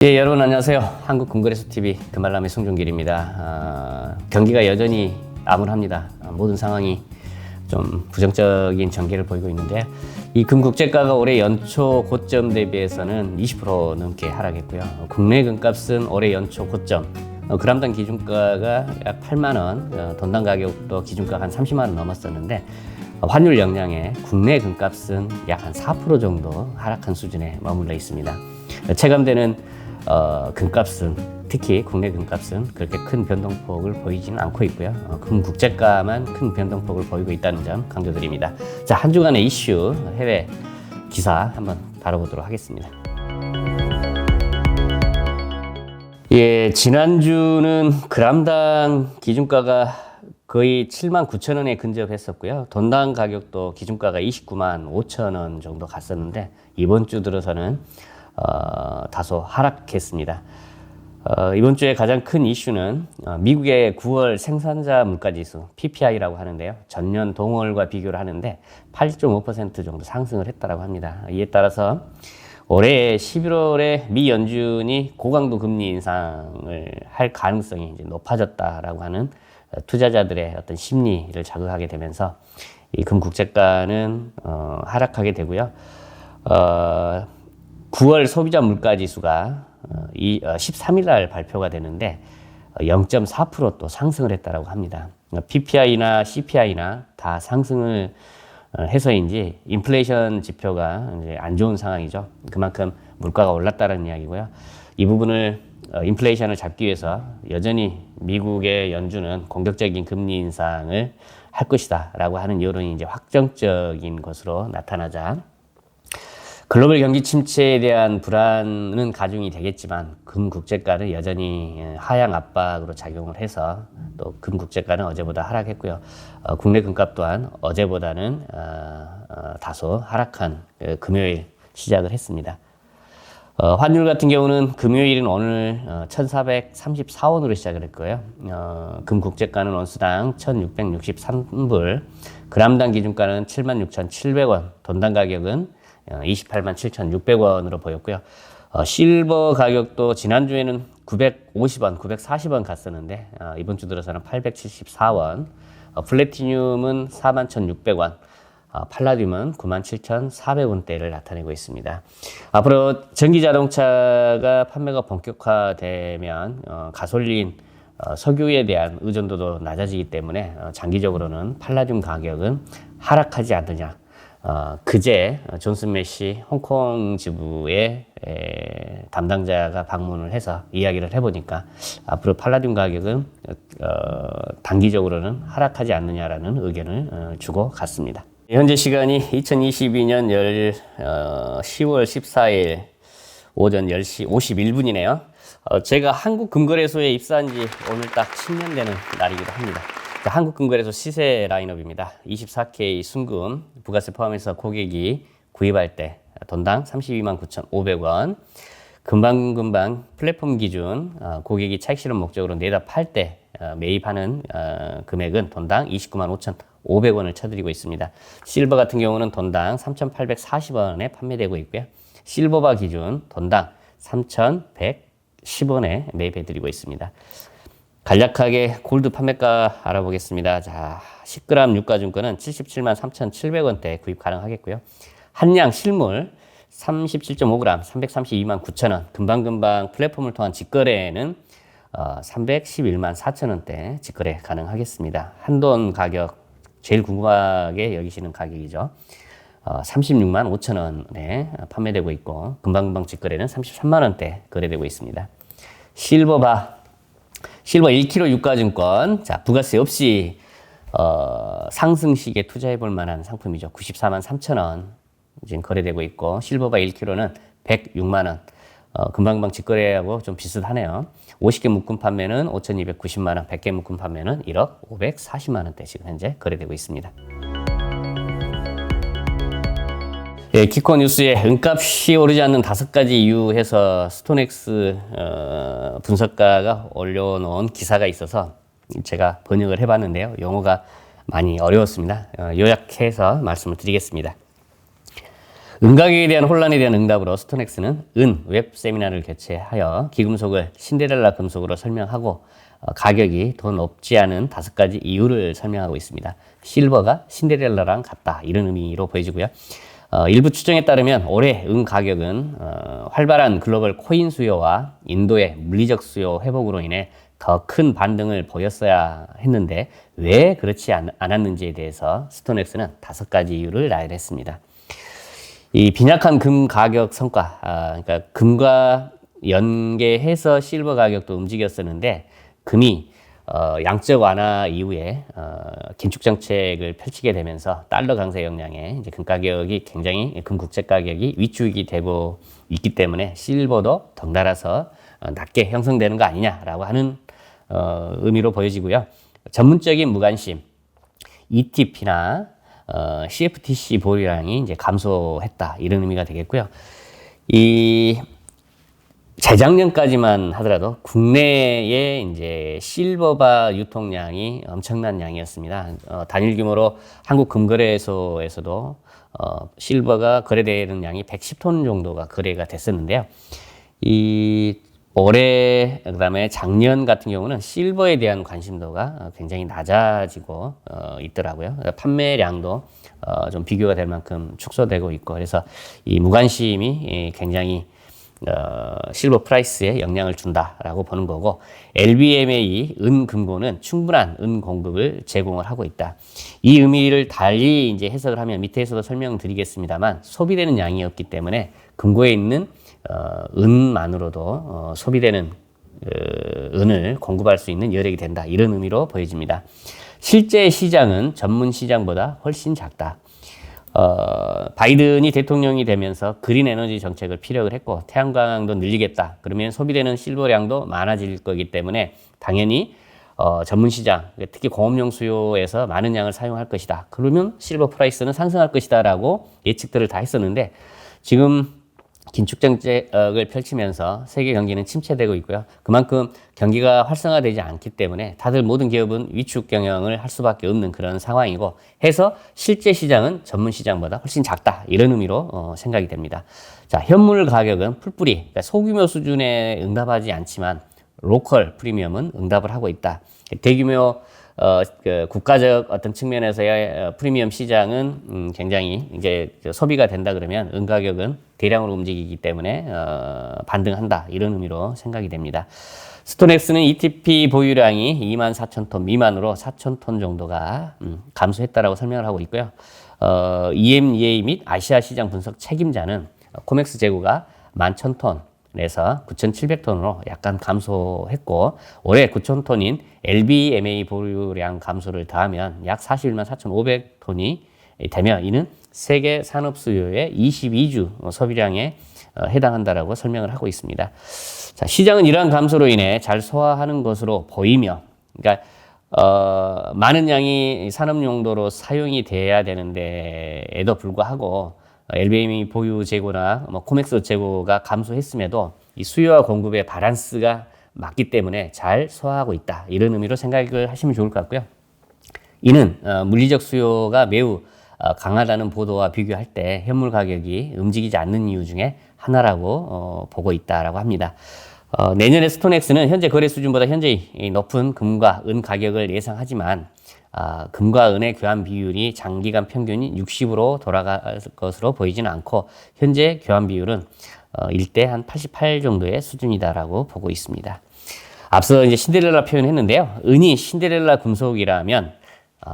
예, 여러분 안녕하세요. 한국금거래소TV 금알람의 송종길입니다. 경기가 여전히 암울합니다. 모든 상황이 좀 부정적인 전개를 보이고 있는데, 이 금국제가가 올해 연초 고점 대비해서는 20% 넘게 하락했고요. 국내 금값은 올해 연초 고점, 그람당 기준가가 약 8만 원, 돈당 가격도 기준가가 한 30만 원 넘었었는데, 환율 영향에 국내 금값은 약 한 4% 정도 하락한 수준에 머물러 있습니다. 체감되는 금값은, 특히 국내 금값은 그렇게 큰 변동폭을 보이지는 않고 있고요. 금국제가만 큰 변동폭을 보이고 있다는 점 강조드립니다. 자, 한 주간의 이슈, 해외 기사 한번 다뤄보도록 하겠습니다. 예, 지난주는 그람당 기준가가 거의 79,000원에 근접했었고요. 돈당 가격도 기준가가 295,000원 정도 갔었는데, 이번 주 들어서는 다소 하락했습니다. 이번 주에 가장 큰 이슈는 미국의 9월 생산자 물가지수 PPI라고 하는데요. 전년 동월과 비교를 하는데 8.5% 정도 상승을 했다고 합니다. 이에 따라서 올해 11월에 미 연준이 고강도 금리 인상을 할 가능성이 이제 높아졌다라고 하는 투자자들의 어떤 심리를 자극하게 되면서 이 금국제가는 하락하게 되고요. 9월 소비자 물가 지수가 13일 날 발표가 되는데 0.4% 또 상승을 했다고 합니다. PPI나 CPI나 다 상승을 해서인지 인플레이션 지표가 이제 안 좋은 상황이죠. 그만큼 물가가 올랐다는 이야기고요. 이 부분을 인플레이션을 잡기 위해서 여전히 미국의 연준은 공격적인 금리 인상을 할 것이다라고 하는 여론이 이제 확정적인 것으로 나타나자 글로벌 경기 침체에 대한 불안은 가중이 되겠지만 금국제가는 여전히 하향 압박으로 작용을 해서 또 금국제가는 어제보다 하락했고요. 국내 금값 또한 어제보다는 다소 하락한 금요일 시작을 했습니다. 환율 같은 경우는 금요일은 오늘 1,434원으로 시작을 했고요. 금국제가는 온스당 1,663불, 그람당 기준가는 76,700원, 돈당 가격은 287,600원으로 보였고요. 실버 가격도 지난주에는 950원, 940원 갔었는데 이번 주 들어서는 874원, 플래티늄은 41,600원, 팔라듐은 97,400원대를 나타내고 있습니다. 앞으로 전기자동차가 판매가 본격화되면 가솔린, 석유에 대한 의존도도 낮아지기 때문에 장기적으로는 팔라듐 가격은 하락하지 않느냐. 그제 존슨 메시 홍콩 지부의 담당자가 방문을 해서 이야기를 해보니까 앞으로 팔라듐 가격은 단기적으로는 하락하지 않느냐라는 의견을 주고 갔습니다. 현재 시간이 2022년 10월 14일 오전 10시 51분이네요. 제가 한국금거래소에 입사한 지 오늘 딱 10년 되는 날이기도 합니다. 한국금거래소 시세 라인업입니다. 24K 순금 부가세 포함해서 고객이 구입할 때 돈당 329,500원, 금방금방 플랫폼 기준 고객이 차익 실현 목적으로 내다 팔 때 매입하는 금액은 돈당 295,500원을 쳐드리고 있습니다. 실버 같은 경우는 돈당 3,840원에 판매되고 있고요. 실버바 기준 돈당 3,110원에 매입해드리고 있습니다. 간략하게 골드 판매가 알아보겠습니다. 자, 10g 유가증권은 77만 3,700원대 구입 가능하겠고요. 한양 실물 37.5g 332만 9천원, 금방금방 플랫폼을 통한 직거래는 311만 4천원대 직거래 가능하겠습니다. 한돈 가격 제일 궁금하게 여기시는 가격이죠. 36만 5천원에 판매되고 있고 금방금방 직거래는 33만원대 거래되고 있습니다. 실버 1kg 유가증권, 자, 부가세 없이 상승 시기에 투자해 볼 만한 상품이죠. 94만 3천원 지금 거래되고 있고, 실버바 1kg는 106만원. 금방금방 직거래하고 좀 비슷하네요. 50개 묶음 판매는 5,290만원, 100개 묶음 판매는 1억 540만원대 지금 현재 거래되고 있습니다. 예, 키코 뉴스에 은값이 오르지 않는 5가지 이유 해서 스톤엑스 분석가가 올려놓은 기사가 있어서 제가 번역을 해봤는데요. 용어가 많이 어려웠습니다. 요약해서 말씀을 드리겠습니다. 은가격에 대한 혼란에 대한 응답으로 스톤엑스는 은 웹 세미나를 개최하여 기금속을 신데렐라 금속으로 설명하고 가격이 더 높지 않은 5가지 이유를 설명하고 있습니다. 실버가 신데렐라랑 같다 이런 의미로 보여지고요. 일부 추정에 따르면 올해 은 가격은 활발한 글로벌 코인 수요와 인도의 물리적 수요 회복으로 인해 더 큰 반등을 보였어야 했는데 왜 그렇지 않았는지에 대해서 스톤엑스는 5가지 이유를 나열했습니다. 이 빈약한 금 가격 성과, 그러니까 금과 연계해서 실버 가격도 움직였었는데 금이 양적 완화 이후에 긴축 정책을 펼치게 되면서 달러 강세 영향에 이제 금 가격이 굉장히 금 국제 가격이 위축이 되고 있기 때문에 실버도 덩달아서 낮게 형성되는 거 아니냐라고 하는 의미로 보여지고요. 전문적인 무관심, ETP나 CFTC 보유량이 이제 감소했다 이런 의미가 되겠고요. 이 재작년까지만 하더라도 국내에 이제 실버바 유통량이 엄청난 양이었습니다. 단일 규모로 한국금거래소에서도 실버가 거래되는 양이 110톤 정도가 거래가 됐었는데요. 이 올해 그다음에 작년 같은 경우는 실버에 대한 관심도가 굉장히 낮아지고 있더라고요. 판매량도 좀 비교가 될 만큼 축소되고 있고 그래서 이 무관심이 굉장히 실버 프라이스에 영향을 준다라고 보는 거고 LBMA 은금고는 충분한 은 공급을 제공을 하고 있다. 이 의미를 달리 이제 해석을 하면 밑에서도 설명드리겠습니다만 소비되는 양이 없기 때문에 금고에 있는 은만으로도 소비되는 은을 공급할 수 있는 여력이 된다. 이런 의미로 보여집니다. 실제 시장은 전문 시장보다 훨씬 작다. 바이든이 대통령이 되면서 그린 에너지 정책을 피력을 했고 태양광도 늘리겠다. 그러면 소비되는 실버량도 많아질 거기 때문에 당연히 전문 시장, 특히 공업용 수요에서 많은 양을 사용할 것이다. 그러면 실버 프라이스는 상승할 것이다 라고 예측들을 다 했었는데 지금 긴축 정책을 펼치면서 세계 경기는 침체되고 있고요. 그만큼 경기가 활성화되지 않기 때문에 다들 모든 기업은 위축 경영을 할 수밖에 없는 그런 상황이고 해서 실제 시장은 전문 시장보다 훨씬 작다. 이런 의미로 생각이 됩니다. 자, 현물 가격은 풀뿌리, 그러니까 소규모 수준에 응답하지 않지만 로컬 프리미엄은 응답을 하고 있다. 대규모 그 국가적 어떤 측면에서의 프리미엄 시장은 굉장히 이제 소비가 된다 그러면 은 가격은 대량으로 움직이기 때문에 반등한다 이런 의미로 생각이 됩니다. 스톤엑스는 ETP 보유량이 24,000톤 미만으로 4,000톤 정도가 감소했다라고 설명을 하고 있고요. EMEA 및 아시아 시장 분석 책임자는 코맥스 재고가 11,000톤 에서 9,700톤으로 약간 감소했고 올해 9,000톤인 LBMA 보유량 감소를 더하면 약 41만 4,500톤이 되며 이는 세계 산업 수요의 22주 소비량에 해당한다라고 설명을 하고 있습니다. 자, 시장은 이러한 감소로 인해 잘 소화하는 것으로 보이며 그러니까 많은 양이 산업 용도로 사용이 돼야 되는데에도 불구하고 LBMA 보유 재고나 코맥스 재고가 감소했음에도 이 수요와 공급의 밸런스가 맞기 때문에 잘 소화하고 있다. 이런 의미로 생각을 하시면 좋을 것 같고요. 이는 물리적 수요가 매우 강하다는 보도와 비교할 때 현물 가격이 움직이지 않는 이유 중에 하나라고 보고 있다라고 합니다. 내년에 스톤엑스는 현재 거래 수준보다 현재 높은 금과 은 가격을 예상하지만 금과 은의 교환 비율이 장기간 평균이 60으로 돌아갈 것으로 보이지는 않고 현재 교환 비율은 1대 한 88 정도의 수준이다라고 보고 있습니다. 앞서 이제 신데렐라 표현했는데요. 은이 신데렐라 금속이라면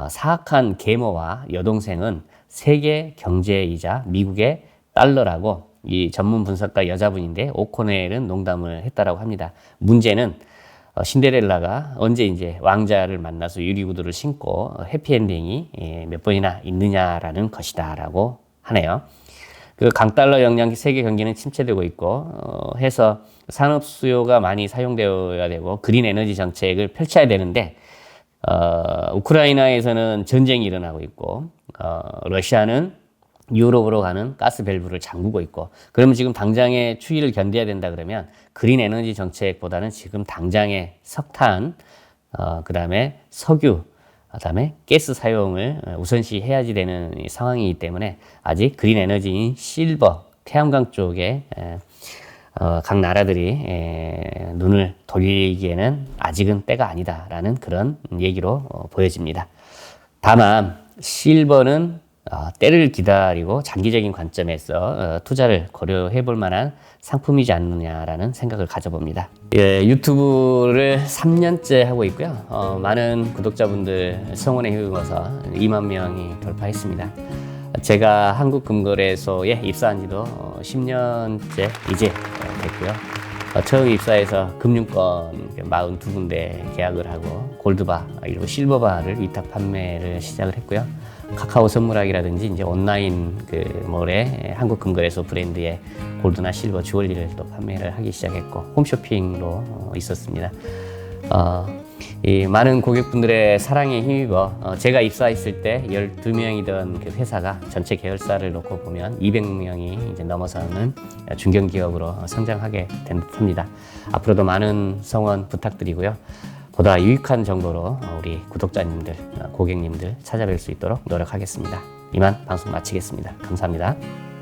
사악한 계모와 여동생은 세계 경제이자 미국의 달러라고 이 전문 분석가 여자분인데 오코넬은 농담을 했다라고 합니다. 문제는 신데렐라가 언제 이제 왕자를 만나서 유리구두를 신고 해피엔딩이 몇 번이나 있느냐라는 것이다라고 하네요. 그 강달러 영향 세계 경기는 침체되고 있고 해서 산업 수요가 많이 사용되어야 되고 그린 에너지 정책을 펼쳐야 되는데 우크라이나에서는 전쟁이 일어나고 있고 러시아는 유럽으로 가는 가스 밸브를 잠그고 있고 그러면 지금 당장의 추위를 견뎌야 된다 그러면 그린 에너지 정책보다는 지금 당장의 석탄 그다음에 석유 그다음에 가스 사용을 우선시 해야지 되는 상황이기 때문에 아직 그린 에너지인 실버, 태양광 쪽에 각 나라들이 눈을 돌리기에는 아직은 때가 아니다라는 그런 얘기로 보여집니다. 다만 실버는 때를 기다리고 장기적인 관점에서 투자를 고려해 볼 만한 상품이지 않느냐라는 생각을 가져봅니다. 예, 유튜브를 3년째 하고 있고요. 많은 구독자분들 성원에 힘입어서 2만 명이 돌파했습니다. 제가 한국금거래소에 입사한 지도 10년째 이제 됐고요. 처음 입사해서 금융권 42군데 계약을 하고 골드바 그리고 실버바를 위탁 판매를 시작을 했고요. 카카오 선물하기라든지 이제 온라인 그 몰에 한국금거래소 브랜드의 골드나 실버 주얼리를 또 판매를 하기 시작했고 홈쇼핑도 있었습니다. 이 많은 고객분들의 사랑에 힘입어 제가 입사했을 때 12명이던 그 회사가 전체 계열사를 놓고 보면 200명이 이제 넘어서는 중견기업으로 성장하게 된 듯합니다. 앞으로도 많은 성원 부탁드리고요. 보다 유익한 정보로 우리 구독자님들, 고객님들 찾아뵐 수 있도록 노력하겠습니다. 이만 방송 마치겠습니다. 감사합니다.